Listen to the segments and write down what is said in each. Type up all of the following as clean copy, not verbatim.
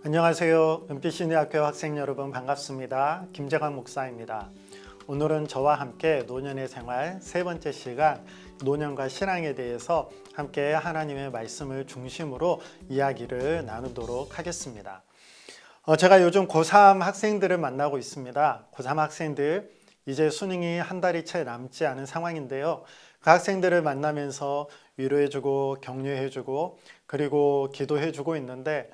안녕하세요. 은빛신의학교 학생 여러분 반갑습니다. 김재광 목사입니다. 오늘은 저와 함께 노년의 생활 세 번째 시간 노년과 신앙에 대해서 함께 하나님의 말씀을 중심으로 이야기를 나누도록 하겠습니다. 제가 요즘 고3 학생들을 만나고 있습니다. 고3 학생들 이제 수능이 한 달이 채 남지 않은 상황인데요. 그 학생들을 만나면서 위로해주고 격려해주고 그리고 기도해주고 있는데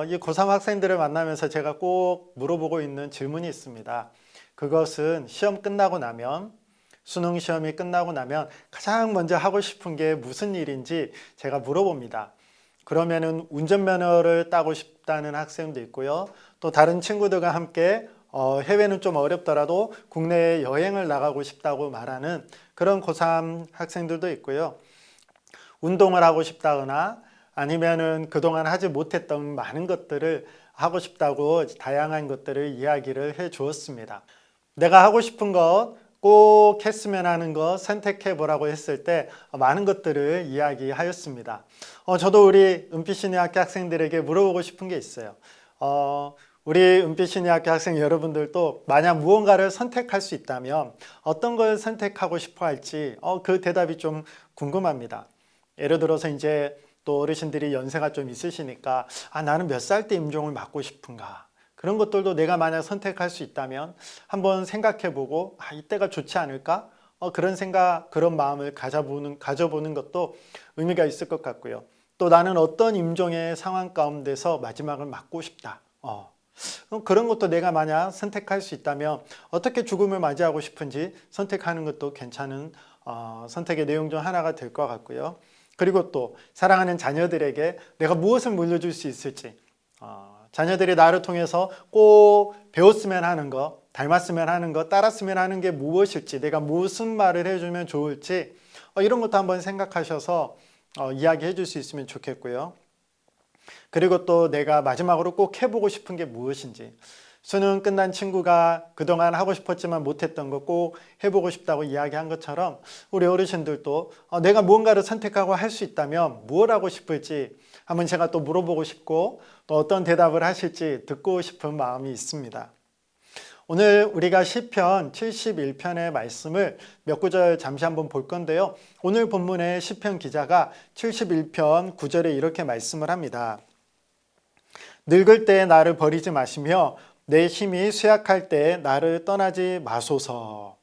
이 고3 학생들을 만나면서 제가 꼭 물어보고 있는 질문이 있습니다. 그것은 시험 끝나고 나면 수능 시험이 끝나고 나면 가장 먼저 하고 싶은 게 무슨 일인지 제가 물어봅니다. 그러면은 운전면허를 따고 싶다는 학생도 있고요. 또 다른 친구들과 함께 해외는 좀 어렵더라도 국내에 여행을 나가고 싶다고 말하는 그런 고3 학생들도 있고요. 운동을 하고 싶다거나 아니면은 그동안 하지 못했던 많은 것들을 하고 싶다고 다양한 것들을 이야기를 해 주었습니다. 내가 하고 싶은 것, 꼭 했으면 하는 것 선택해 보라고 했을 때 많은 것들을 이야기하였습니다. 저도 우리 은빛신의학교 학생들에게 물어보고 싶은 게 있어요. 우리 은빛신의학교 학생 여러분들도 만약 무언가를 선택할 수 있다면 어떤 걸 선택하고 싶어 할지 그 대답이 좀 궁금합니다. 예를 들어서 이제 또 어르신들이 연세가 좀 있으시니까 나는 몇 살 때 임종을 맞고 싶은가, 그런 것들도 내가 만약 선택할 수 있다면 한번 생각해 보고 이때가 좋지 않을까, 그런 생각, 그런 마음을 가져보는 것도 의미가 있을 것 같고요. 또 나는 어떤 임종의 상황 가운데서 마지막을 맞고 싶다, 그런 것도 내가 만약 선택할 수 있다면 어떻게 죽음을 맞이하고 싶은지 선택하는 것도 괜찮은 선택의 내용 중 하나가 될 것 같고요. 그리고 또 사랑하는 자녀들에게 내가 무엇을 물려줄 수 있을지, 자녀들이 나를 통해서 꼭 배웠으면 하는 것, 닮았으면 하는 것, 따랐으면 하는 게 무엇일지, 내가 무슨 말을 해주면 좋을지, 이런 것도 한번 생각하셔서 이야기해 줄 수 있으면 좋겠고요. 그리고 또 내가 마지막으로 꼭 해보고 싶은 게 무엇인지, 수능 끝난 친구가 그동안 하고 싶었지만 못했던 거 꼭 해보고 싶다고 이야기한 것처럼 우리 어르신들도 내가 무언가를 선택하고 할 수 있다면 무엇 하고 싶을지 한번 제가 또 물어보고 싶고 또 어떤 대답을 하실지 듣고 싶은 마음이 있습니다. 오늘 우리가 시편 71편의 말씀을 몇 구절 잠시 한번 볼 건데요. 오늘 본문의 시편 기자가 71편 9절에 이렇게 말씀을 합니다. 늙을 때 나를 버리지 마시며 내 힘이 쇠약할 때 나를 떠나지 마소서.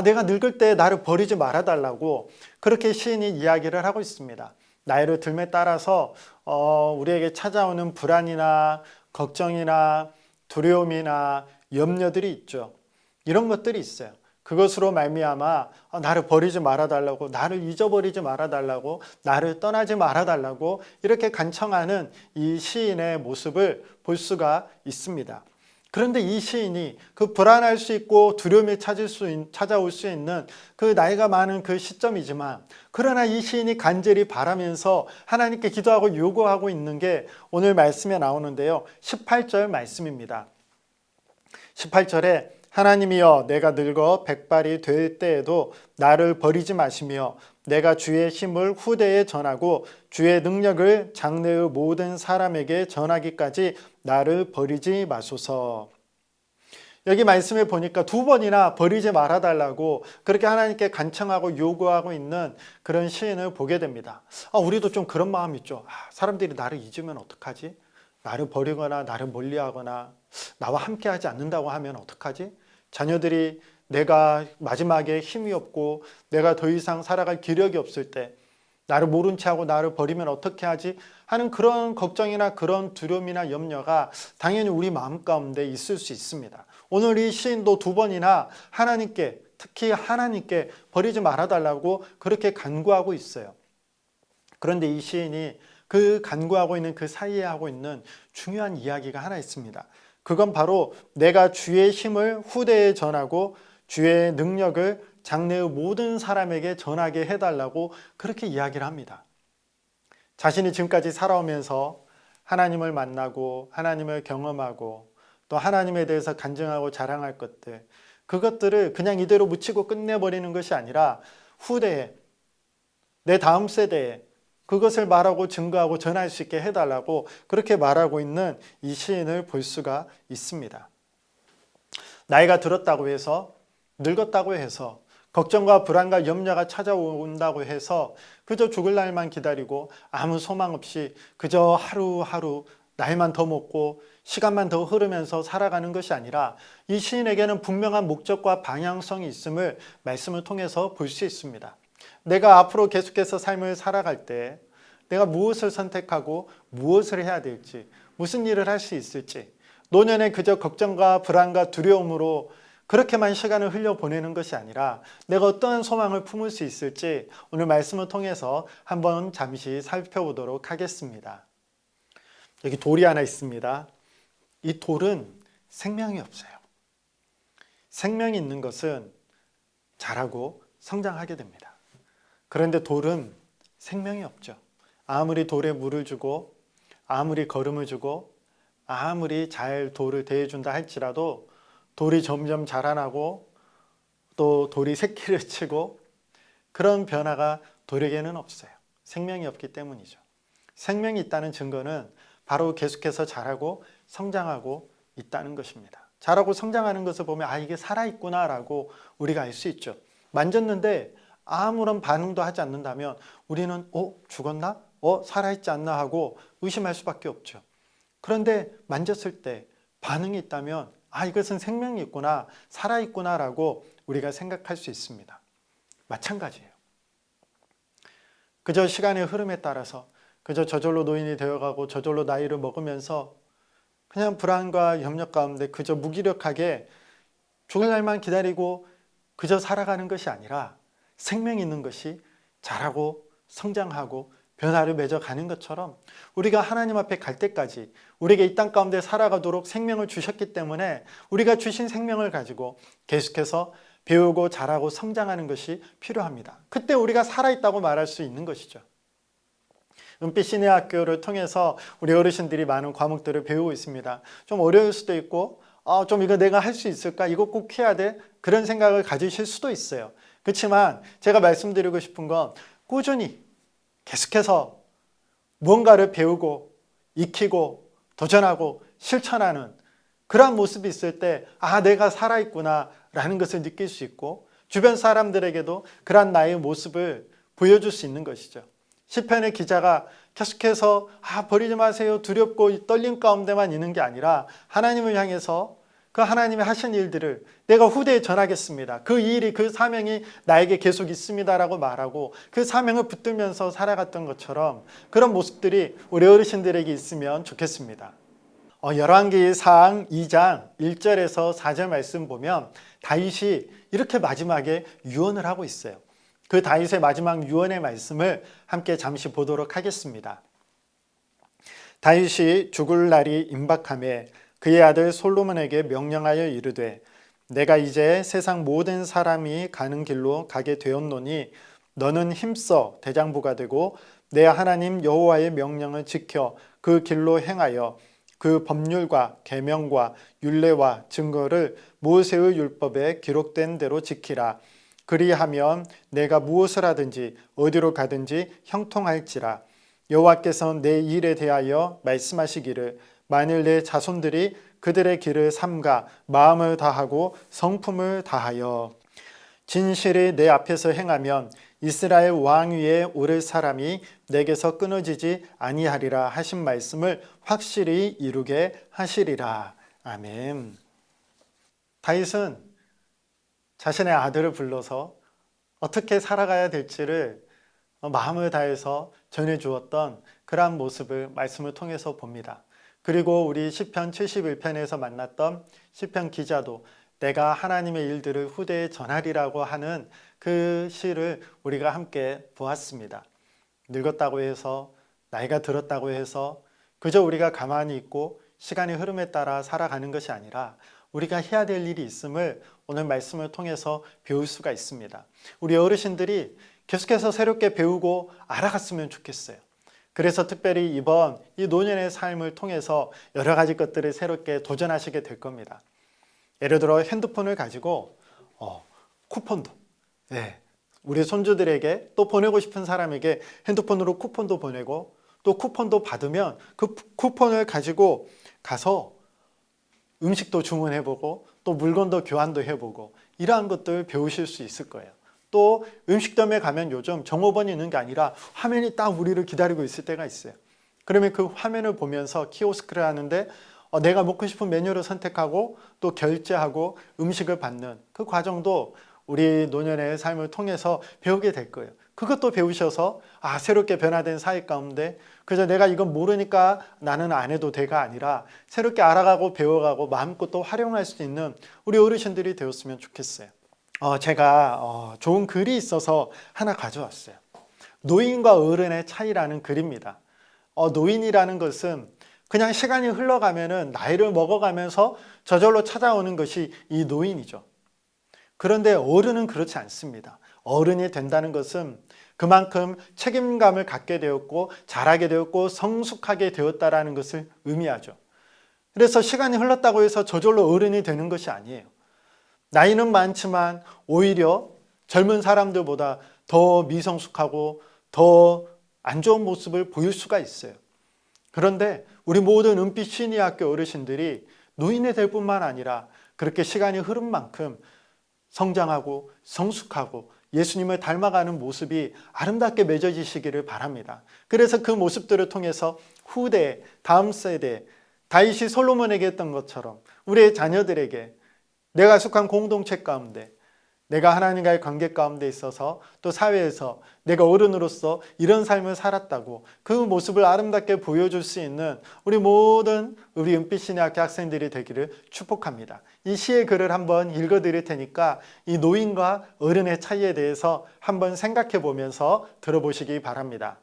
내가 늙을 때 나를 버리지 말아달라고 그렇게 시인이 이야기를 하고 있습니다. 나이를 들에 따라서 우리에게 찾아오는 불안이나 걱정이나 두려움이나 염려들이 있죠. 이런 것들이 있어요. 그것으로 말미암아 나를 버리지 말아달라고, 나를 잊어버리지 말아달라고, 나를 떠나지 말아달라고 이렇게 간청하는 이 시인의 모습을 볼 수가 있습니다. 그런데 이 시인이 그 불안할 수 있고 두려움이 찾아올 수 있는 그 나이가 많은 그 시점이지만, 그러나 이 시인이 간절히 바라면서 하나님께 기도하고 요구하고 있는 게 오늘 말씀에 나오는데요. 18절 말씀입니다. 18절에 하나님이여 내가 늙어 백발이 될 때에도 나를 버리지 마시며 내가 주의 힘을 후대에 전하고 주의 능력을 장래의 모든 사람에게 전하기까지 나를 버리지 마소서. 여기 말씀에 보니까 두 번이나 버리지 말아달라고 그렇게 하나님께 간청하고 요구하고 있는 그런 시인을 보게 됩니다. 우리도 좀 그런 마음 있죠. 사람들이 나를 잊으면 어떡하지? 나를 버리거나 나를 멀리하거나 나와 함께하지 않는다고 하면 어떡하지? 자녀들이 내가 마지막에 힘이 없고 내가 더 이상 살아갈 기력이 없을 때 나를 모른 채 하고 나를 버리면 어떻게 하지? 하는 그런 걱정이나 그런 두려움이나 염려가 당연히 우리 마음 가운데 있을 수 있습니다. 오늘 이 시인도 두 번이나 하나님께, 특히 하나님께 버리지 말아달라고 그렇게 간구하고 있어요. 그런데 이 시인이 그 간구하고 있는 그 사이에 하고 있는 중요한 이야기가 하나 있습니다. 그건 바로 내가 주의 힘을 후대에 전하고 주의 능력을 장래의 모든 사람에게 전하게 해달라고 그렇게 이야기를 합니다. 자신이 지금까지 살아오면서 하나님을 만나고 하나님을 경험하고 또 하나님에 대해서 간증하고 자랑할 것들, 그것들을 그냥 이대로 묻히고 끝내버리는 것이 아니라 후대에 내 다음 세대에 그것을 말하고 증거하고 전할 수 있게 해달라고 그렇게 말하고 있는 이 시인을 볼 수가 있습니다. 나이가 들었다고 해서, 늙었다고 해서, 걱정과 불안과 염려가 찾아온다고 해서 그저 죽을 날만 기다리고 아무 소망 없이 그저 하루하루 나이만 더 먹고 시간만 더 흐르면서 살아가는 것이 아니라 이 시인에게는 분명한 목적과 방향성이 있음을 말씀을 통해서 볼 수 있습니다. 내가 앞으로 계속해서 삶을 살아갈 때 내가 무엇을 선택하고 무엇을 해야 될지, 무슨 일을 할 수 있을지, 노년에 그저 걱정과 불안과 두려움으로 그렇게만 시간을 흘려보내는 것이 아니라 내가 어떠한 소망을 품을 수 있을지 오늘 말씀을 통해서 한번 잠시 살펴보도록 하겠습니다. 여기 돌이 하나 있습니다. 이 돌은 생명이 없어요. 생명이 있는 것은 자라고 성장하게 됩니다. 그런데 돌은 생명이 없죠. 아무리 돌에 물을 주고 아무리 거름을 주고 아무리 잘 돌을 대해준다 할지라도 돌이 점점 자라나고 또 돌이 새끼를 치고 그런 변화가 돌에게는 없어요. 생명이 없기 때문이죠. 생명이 있다는 증거는 바로 계속해서 자라고 성장하고 있다는 것입니다. 자라고 성장하는 것을 보면 아 이게 살아있구나 라고 우리가 알 수 있죠. 만졌는데 아무런 반응도 하지 않는다면 우리는 죽었나? 살아있지 않나 하고 의심할 수밖에 없죠. 그런데 만졌을 때 반응이 있다면 아 이것은 생명이 있구나, 살아있구나 라고 우리가 생각할 수 있습니다. 마찬가지예요. 그저 시간의 흐름에 따라서 그저 저절로 노인이 되어가고 저절로 나이를 먹으면서 그냥 불안과 염려 가운데 그저 무기력하게 죽을 날만 기다리고 그저 살아가는 것이 아니라 생명 있는 것이 자라고 성장하고 변화를 맺어가는 것처럼 우리가 하나님 앞에 갈 때까지 우리에게 이 땅 가운데 살아가도록 생명을 주셨기 때문에 우리가 주신 생명을 가지고 계속해서 배우고 자라고 성장하는 것이 필요합니다. 그때 우리가 살아있다고 말할 수 있는 것이죠. 은빛 신의학교를 통해서 우리 어르신들이 많은 과목들을 배우고 있습니다. 좀 어려울 수도 있고 좀 이거 내가 할 수 있을까? 이거 꼭 해야 돼? 그런 생각을 가지실 수도 있어요. 그렇지만 제가 말씀드리고 싶은 건 꾸준히 계속해서 무언가를 배우고 익히고 도전하고 실천하는 그러한 모습이 있을 때 내가 살아있구나 라는 것을 느낄 수 있고 주변 사람들에게도 그러한 나의 모습을 보여줄 수 있는 것이죠. 시편의 기자가 계속해서 버리지 마세요 두렵고 떨림 가운데만 있는 게 아니라 하나님을 향해서 그 하나님이 하신 일들을 내가 후대에 전하겠습니다. 그 일이 그 사명이 나에게 계속 있습니다라고 말하고 그 사명을 붙들면서 살아갔던 것처럼 그런 모습들이 우리 어르신들에게 있으면 좋겠습니다. 열왕기상 2장 1절에서 4절 말씀 보면 다윗이 이렇게 마지막에 유언을 하고 있어요. 그 다윗의 마지막 유언의 말씀을 함께 잠시 보도록 하겠습니다. 다윗이 죽을 날이 임박하매 그의 아들 솔로몬에게 명령하여 이르되 내가 이제 세상 모든 사람이 가는 길로 가게 되었노니 너는 힘써 대장부가 되고 내 하나님 여호와의 명령을 지켜 그 길로 행하여 그 법률과 계명과 율례와 증거를 모세의 율법에 기록된 대로 지키라. 그리하면 내가 무엇을 하든지 어디로 가든지 형통할지라. 여호와께서 내 일에 대하여 말씀하시기를 만일 내 자손들이 그들의 길을 삼가 마음을 다하고 성품을 다하여 진실이 내 앞에서 행하면 이스라엘 왕위에 오를 사람이 내게서 끊어지지 아니하리라 하신 말씀을 확실히 이루게 하시리라. 아멘. 다윗은 자신의 아들을 불러서 어떻게 살아가야 될지를 마음을 다해서 전해주었던 그러한 모습을 말씀을 통해서 봅니다. 그리고 우리 시편 71편에서 만났던 시편 기자도 내가 하나님의 일들을 후대에 전하리라고 하는 그 시를 우리가 함께 보았습니다. 늙었다고 해서 나이가 들었다고 해서 그저 우리가 가만히 있고 시간의 흐름에 따라 살아가는 것이 아니라 우리가 해야 될 일이 있음을 오늘 말씀을 통해서 배울 수가 있습니다. 우리 어르신들이 계속해서 새롭게 배우고 알아갔으면 좋겠어요. 그래서 특별히 이번 이 노년의 삶을 통해서 여러 가지 것들을 새롭게 도전하시게 될 겁니다. 예를 들어 핸드폰을 가지고 쿠폰도 우리 손주들에게 또 보내고 싶은 사람에게 핸드폰으로 쿠폰도 보내고 또 쿠폰도 받으면 그 쿠폰을 가지고 가서 음식도 주문해보고 또 물건도 교환도 해보고 이러한 것들 배우실 수 있을 거예요. 또 음식점에 가면 요즘 종업원이 있는 게 아니라 화면이 딱 우리를 기다리고 있을 때가 있어요. 그러면 그 화면을 보면서 키오스크를 하는데 내가 먹고 싶은 메뉴를 선택하고 또 결제하고 음식을 받는 그 과정도 우리 노년의 삶을 통해서 배우게 될 거예요. 그것도 배우셔서 새롭게 변화된 사회 가운데 그저 내가 이건 모르니까 나는 안 해도 돼가 아니라 새롭게 알아가고 배워가고 마음껏 또 활용할 수 있는 우리 어르신들이 되었으면 좋겠어요. 제가 좋은 글이 있어서 하나 가져왔어요. 노인과 어른의 차이라는 글입니다. 노인이라는 것은 그냥 시간이 흘러가면은 나이를 먹어가면서 저절로 찾아오는 것이 이 노인이죠. 그런데 어른은 그렇지 않습니다. 어른이 된다는 것은 그만큼 책임감을 갖게 되었고 자라게 되었고 성숙하게 되었다라는 것을 의미하죠. 그래서 시간이 흘렀다고 해서 저절로 어른이 되는 것이 아니에요. 나이는 많지만 오히려 젊은 사람들보다 더 미성숙하고 더 안 좋은 모습을 보일 수가 있어요. 그런데 우리 모든 은빛 신의학교 어르신들이 노인이 될 뿐만 아니라 그렇게 시간이 흐른 만큼 성장하고 성숙하고 예수님을 닮아가는 모습이 아름답게 맺어지시기를 바랍니다. 그래서 그 모습들을 통해서 후대, 다음 세대, 다윗이 솔로몬에게 했던 것처럼 우리의 자녀들에게 내가 속한 공동체 가운데 내가 하나님과의 관계 가운데 있어서 또 사회에서 내가 어른으로서 이런 삶을 살았다고 그 모습을 아름답게 보여줄 수 있는 우리 모든 우리 은빛신의학교 학생들이 되기를 축복합니다. 이 시의 글을 한번 읽어드릴 테니까 이 노인과 어른의 차이에 대해서 한번 생각해 보면서 들어보시기 바랍니다.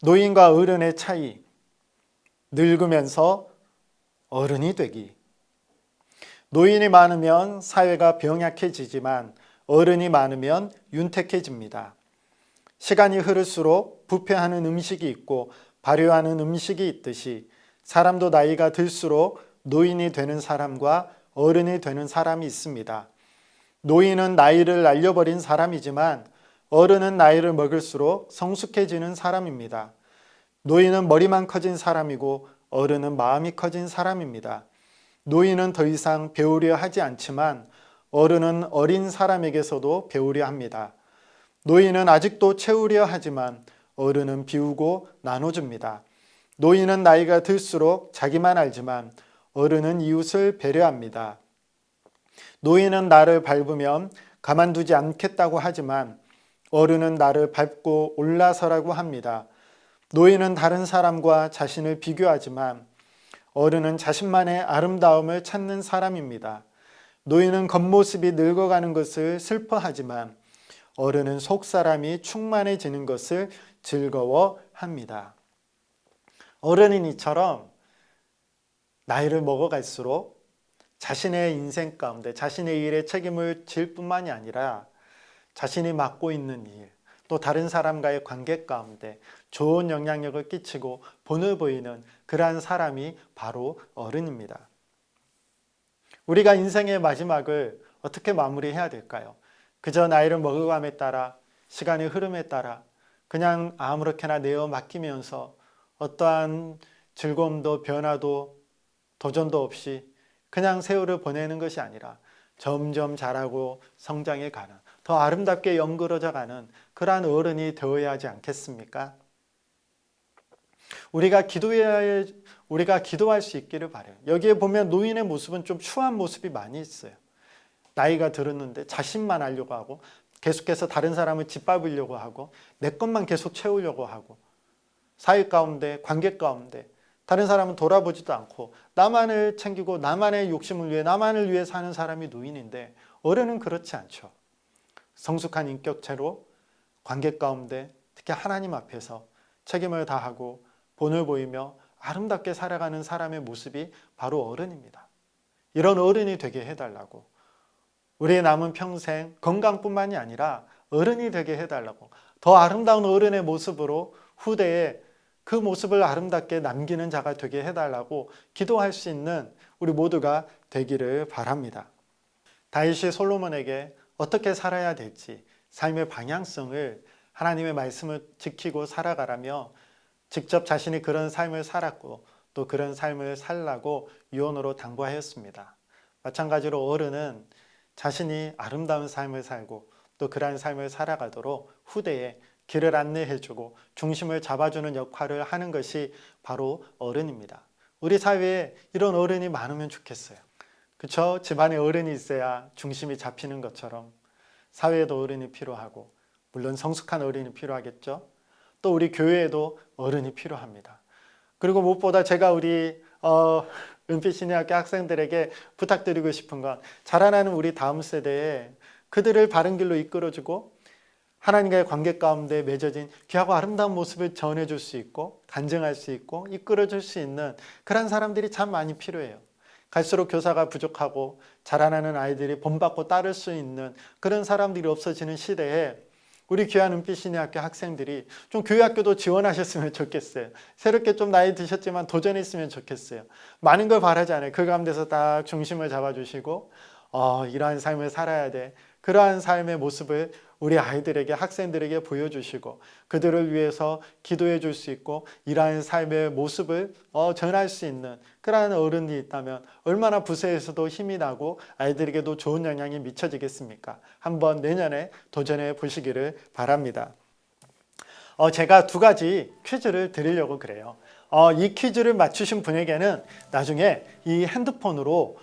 노인과 어른의 차이, 늙으면서 어른이 되기. 노인이 많으면 사회가 병약해지지만 어른이 많으면 윤택해집니다. 시간이 흐를수록 부패하는 음식이 있고 발효하는 음식이 있듯이 사람도 나이가 들수록 노인이 되는 사람과 어른이 되는 사람이 있습니다. 노인은 나이를 날려버린 사람이지만 어른은 나이를 먹을수록 성숙해지는 사람입니다. 노인은 머리만 커진 사람이고 어른은 마음이 커진 사람입니다. 노인은 더 이상 배우려 하지 않지만 어른은 어린 사람에게서도 배우려 합니다. 노인은 아직도 채우려 하지만 어른은 비우고 나눠줍니다. 노인은 나이가 들수록 자기만 알지만 어른은 이웃을 배려합니다. 노인은 나를 밟으면 가만두지 않겠다고 하지만 어른은 나를 밟고 올라서라고 합니다. 노인은 다른 사람과 자신을 비교하지만 어른은 자신만의 아름다움을 찾는 사람입니다. 노인은 겉모습이 늙어가는 것을 슬퍼하지만 어른은 속사람이 충만해지는 것을 즐거워합니다. 어른인 이처럼 나이를 먹어갈수록 자신의 인생 가운데 자신의 일에 책임을 질 뿐만이 아니라 자신이 맡고 있는 일, 또 다른 사람과의 관계 가운데 좋은 영향력을 끼치고 본을 보이는 그러한 사람이 바로 어른입니다. 우리가 인생의 마지막을 어떻게 마무리해야 될까요? 그저 나이를 먹어감에 따라 시간의 흐름에 따라 그냥 아무렇게나 내어 맡기면서 어떠한 즐거움도 변화도 도전도 없이 그냥 세월을 보내는 것이 아니라 점점 자라고 성장해 가는 더 아름답게 연그러져 가는 그러한 어른이 되어야 하지 않겠습니까? 우리가 기도할 수 있기를 바라요. 여기에 보면 노인의 모습은 좀 추한 모습이 많이 있어요. 나이가 들었는데 자신만 하려고 하고 계속해서 다른 사람을 짓밟으려고 하고 내 것만 계속 채우려고 하고 사회 가운데 관계 가운데 다른 사람은 돌아보지도 않고 나만을 챙기고 나만의 욕심을 위해 나만을 위해 사는 사람이 노인인데 어른은 그렇지 않죠. 성숙한 인격체로 관계 가운데 특히 하나님 앞에서 책임을 다하고 본을 보이며 아름답게 살아가는 사람의 모습이 바로 어른입니다. 이런 어른이 되게 해달라고 우리의 남은 평생 건강뿐만이 아니라 어른이 되게 해달라고 더 아름다운 어른의 모습으로 후대에 그 모습을 아름답게 남기는 자가 되게 해달라고 기도할 수 있는 우리 모두가 되기를 바랍니다. 다윗이 솔로몬에게 어떻게 살아야 될지, 삶의 방향성을 하나님의 말씀을 지키고 살아가라며 직접 자신이 그런 삶을 살았고 또 그런 삶을 살라고 유언으로 당부하였습니다. 마찬가지로 어른은 자신이 아름다운 삶을 살고 또 그러한 삶을 살아가도록 후대에 길을 안내해주고 중심을 잡아주는 역할을 하는 것이 바로 어른입니다. 우리 사회에 이런 어른이 많으면 좋겠어요. 그렇죠? 집안에 어른이 있어야 중심이 잡히는 것처럼 사회에도 어른이 필요하고 물론 성숙한 어른이 필요하겠죠. 또 우리 교회에도 어른이 필요합니다. 그리고 무엇보다 제가 우리 은빛신의학교 학생들에게 부탁드리고 싶은 건 자라나는 우리 다음 세대에 그들을 바른 길로 이끌어주고 하나님과의 관계 가운데 맺어진 귀하고 아름다운 모습을 전해줄 수 있고 간증할 수 있고 이끌어줄 수 있는 그런 사람들이 참 많이 필요해요. 갈수록 교사가 부족하고 자라나는 아이들이 본받고 따를 수 있는 그런 사람들이 없어지는 시대에 우리 귀한 은빛신의학교 학생들이 좀 교회학교도 지원하셨으면 좋겠어요. 새롭게 좀 나이 드셨지만 도전했으면 좋겠어요. 많은 걸 바라지 않아요. 그 가운데서 딱 중심을 잡아주시고 이러한 삶을 살아야 돼. 그러한 삶의 모습을 우리 아이들에게 학생들에게 보여주시고 그들을 위해서 기도해 줄 수 있고 이러한 삶의 모습을 전할 수 있는 그러한 어른이 있다면 얼마나 부서에서도 힘이 나고 아이들에게도 좋은 영향이 미쳐지겠습니까? 한번 내년에 도전해 보시기를 바랍니다. 제가 두 가지 퀴즈를 드리려고 그래요. 이 퀴즈를 맞추신 분에게는 나중에 이 핸드폰으로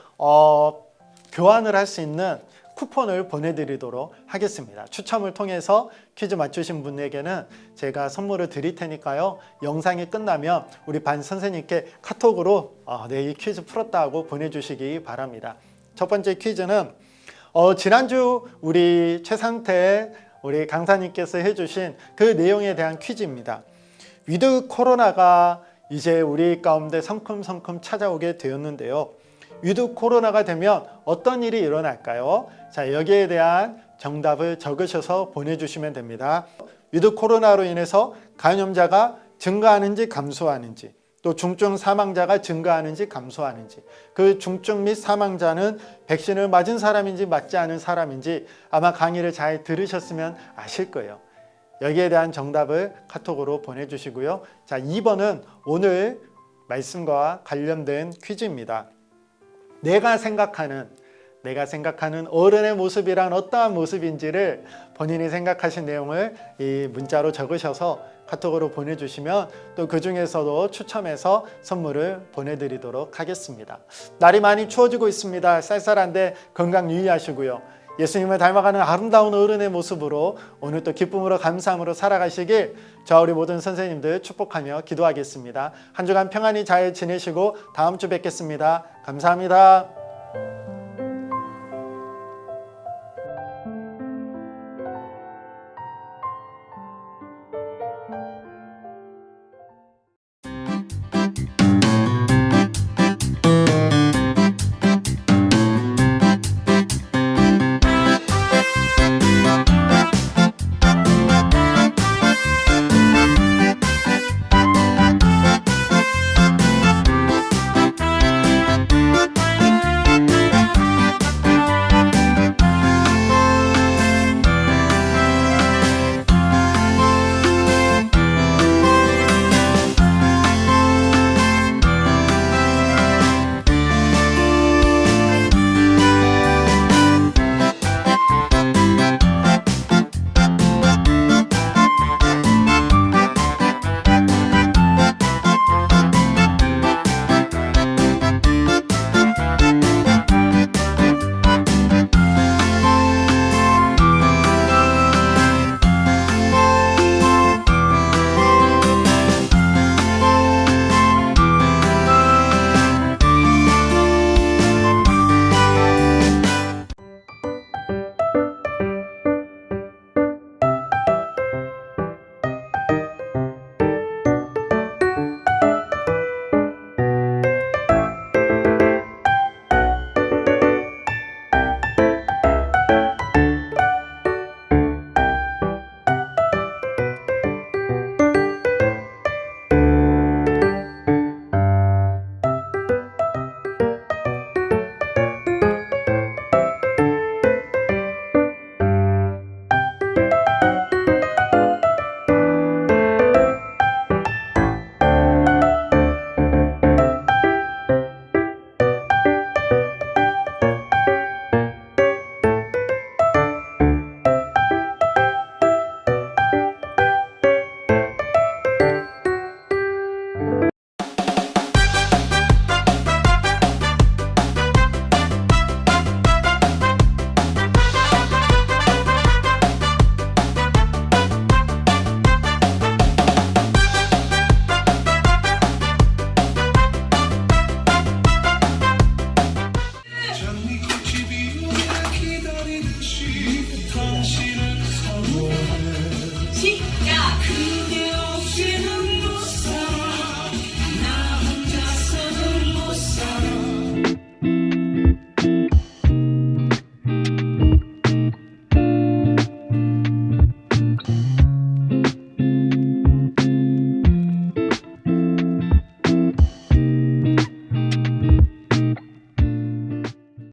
교환을 할 수 있는 쿠폰을 보내드리도록 하겠습니다. 추첨을 통해서 퀴즈 맞추신 분에게는 제가 선물을 드릴 테니까요. 영상이 끝나면 우리 반 선생님께 카톡으로 네, 이 퀴즈 풀었다고 보내주시기 바랍니다. 첫 번째 퀴즈는 지난주 우리 최상태 우리 강사님께서 해주신 그 내용에 대한 퀴즈입니다. 위드 코로나가 이제 우리 가운데 성큼성큼 찾아오게 되었는데요. 위드 코로나가 되면 어떤 일이 일어날까요? 자, 여기에 대한 정답을 적으셔서 보내주시면 됩니다. 위드 코로나로 인해서 감염자가 증가하는지 감소하는지, 또 중증 사망자가 증가하는지 감소하는지, 그 중증 및 사망자는 백신을 맞은 사람인지 맞지 않은 사람인지 아마 강의를 잘 들으셨으면 아실 거예요. 여기에 대한 정답을 카톡으로 보내주시고요. 자, 2번은 오늘 말씀과 관련된 퀴즈입니다. 내가 생각하는 어른의 모습이란 어떠한 모습인지를 본인이 생각하신 내용을 이 문자로 적으셔서 카톡으로 보내주시면 또 그 중에서도 추첨해서 선물을 보내드리도록 하겠습니다. 날이 많이 추워지고 있습니다. 쌀쌀한데 건강 유의하시고요. 예수님을 닮아가는 아름다운 어른의 모습으로 오늘 또 기쁨으로 감사함으로 살아가시길 저 우리 모든 선생님들 축복하며 기도하겠습니다. 한 주간 평안히 잘 지내시고 다음 주 뵙겠습니다. 감사합니다.